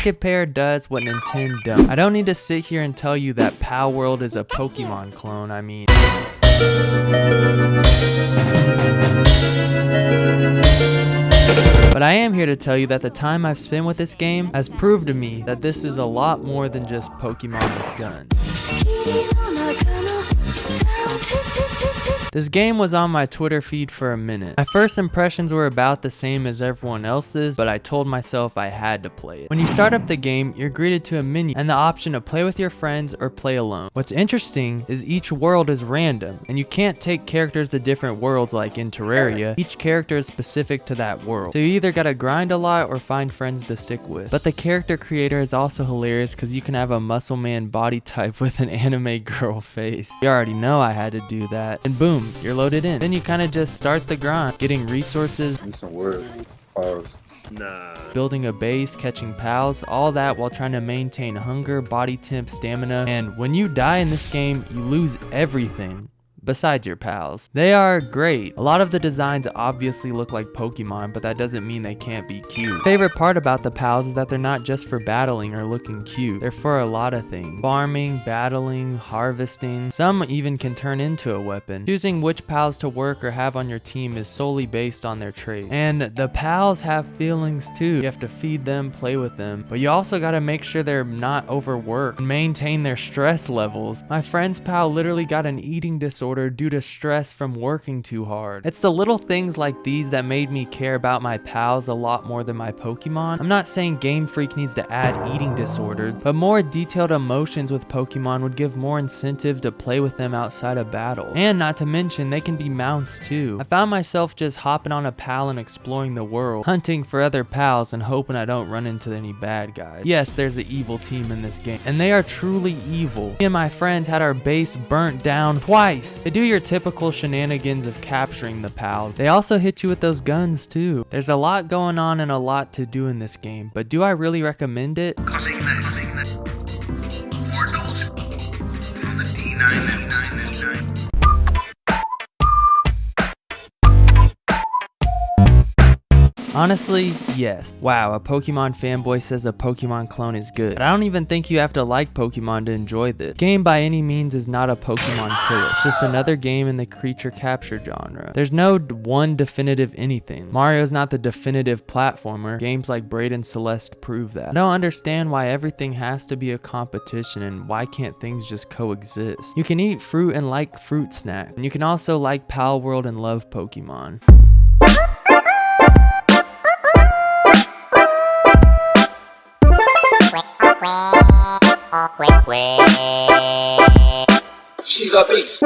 Rocket Pair does what Nintendo don't. I don't need to sit here and tell you that Palworld is a Pokemon clone, I mean. But I am here to tell you that the time I've spent with this game has proved to me that this is a lot more than just Pokemon with guns. This game was on my Twitter feed for a minute. My first impressions were about the same as everyone else's, but I told myself I had to play it. When you start up the game, you're greeted to a menu and the option to play with your friends or play alone. What's interesting is each world is random, and you can't take characters to different worlds like in Terraria. Each character is specific to that world. So you either gotta grind a lot or find friends to stick with. But the character creator is also hilarious because you can have a muscle man body type with an anime girl face. You already know I had to do that. And boom, you're loaded in. Then you kind of just start the grind, getting resources, Some word. Pause. building a base, catching pals, all that while trying to maintain hunger, body temp, stamina. And when you die in this game, you lose everything besides your pals. They are great. A lot of the designs obviously look like Pokemon, but that doesn't mean they can't be cute. Favorite part about the pals is that they're not just for battling or looking cute. They're for a lot of things. Farming, battling, harvesting. Some even can turn into a weapon. Choosing which pals to work or have on your team is solely based on their trait. And the pals have feelings too. You have to feed them, play with them, but you also gotta make sure they're not overworked and maintain their stress levels. My friend's pal literally got an eating disorder due to stress from working too hard. It's the little things like these that made me care about my pals a lot more than my Pokemon. I'm not saying Game Freak needs to add eating disorders, but more detailed emotions with Pokemon would give more incentive to play with them outside of battle. And not to mention, they can be mounts too. I found myself just hopping on a pal and exploring the world, hunting for other pals and hoping I don't run into any bad guys. Yes, there's an evil team in this game, and they are truly evil. Me and my friends had our base burnt down twice. They do your typical shenanigans of capturing the pals. They also hit you with those guns too. There's a lot going on and a lot to do in this game, but do I really recommend it? Coming next. Mortals from the D99999. Honestly, yes. Wow, a Pokemon fanboy says a Pokemon clone is good. But I don't even think you have to like Pokemon to enjoy this. Game by any means is not a Pokemon killer. It's just another game in the creature capture genre. There's no one definitive anything. Mario's not the definitive platformer. Games like Braid and Celeste prove that. I don't understand why everything has to be a competition and why can't things just coexist. You can eat fruit and like fruit snack. And you can also like Palworld and love Pokemon. She's a beast.